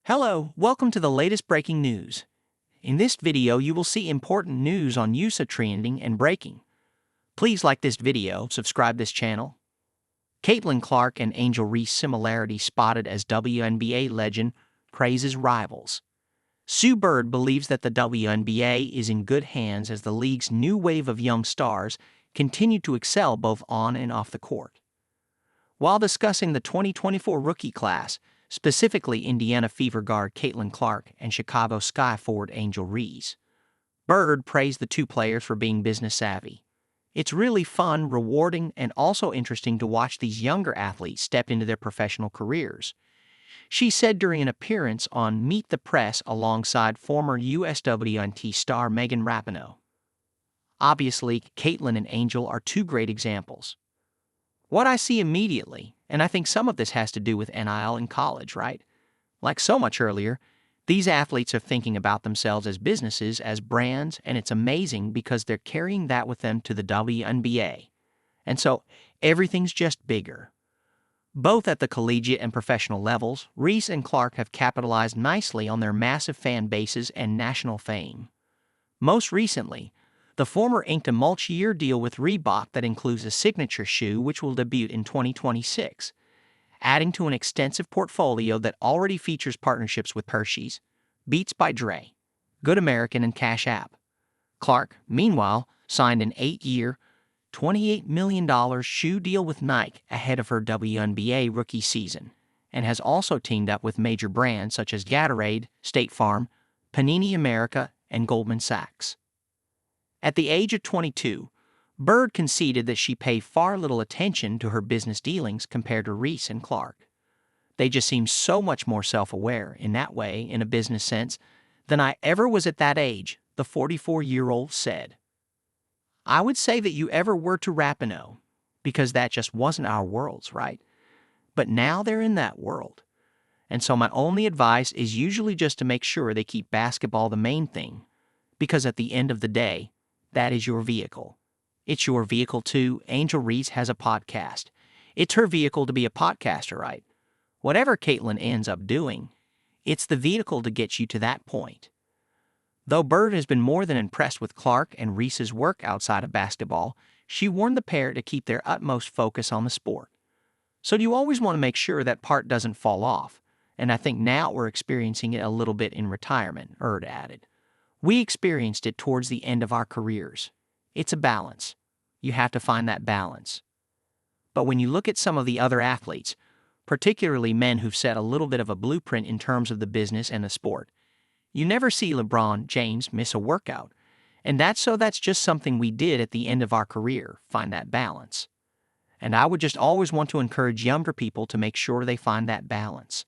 Hello, welcome to the latest breaking news. In this video, you will see important news on USA trending and breaking. Please like this video, subscribe this channel. Clark and Angel Reese similarity spotted as WNBA legend praises rivals. Sue Bird believes that the WNBA is in good hands as the league's new wave of young stars continue to excel both on and off the court. While discussing the 2024 rookie class, specifically Indiana Fever guard Clark and Chicago Sky forward Angel Reese, Bird praised the two players for being business savvy. It's really fun, rewarding, and also interesting to watch these younger athletes step into their professional careers, she said during an appearance on Meet the Press alongside former USWNT star Megan Rapinoe. Obviously, Caitlin and Angel are two great examples. What I see immediately, and I think some of this has to do with NIL in college, right? Like so much earlier, these athletes are thinking about themselves as businesses, as brands, and it's amazing because they're carrying that with them to the WNBA. And so everything's just bigger. Both at the collegiate and professional levels, Reese and Clark have capitalized nicely on their massive fan bases and national fame. Most recently, the former inked a multi-year deal with Reebok that includes a signature shoe which will debut in 2026, adding to an extensive portfolio that already features partnerships with Hershey's, Beats by Dre, Good American, and Cash App. Clark, meanwhile, signed an 8-year, $28 million shoe deal with Nike ahead of her WNBA rookie season, and has also teamed up with major brands such as Gatorade, State Farm, Panini America, and Goldman Sachs. At the age of 22, Bird conceded that she paid far little attention to her business dealings compared to Reese and Clark. They just seem so much more self-aware in that way, in a business sense, than I ever was at that age, the 44-year-old said. I would say that you ever were to Rapinoe, because that just wasn't our worlds, right? But now they're in that world. And so my only advice is usually just to make sure they keep basketball the main thing, because at the end of the day, that is your vehicle. It's your vehicle too. Angel Reese has a podcast. It's her vehicle to be a podcaster, right? Whatever Caitlin ends up doing, it's the vehicle to get you to that point. Though Bird has been more than impressed with Clark and Reese's work outside of basketball, she warned the pair to keep their utmost focus on the sport. So you always want to make sure that part doesn't fall off, and I think now we're experiencing it a little bit in retirement, Bird added. We experienced it towards the end of our careers. It's a balance. You have to find that balance. But when you look at some of the other athletes, particularly men who've set a little bit of a blueprint in terms of the business and the sport, you never see LeBron James miss a workout. And that's just something we did at the end of our career, find that balance. And I would just always want to encourage younger people to make sure they find that balance.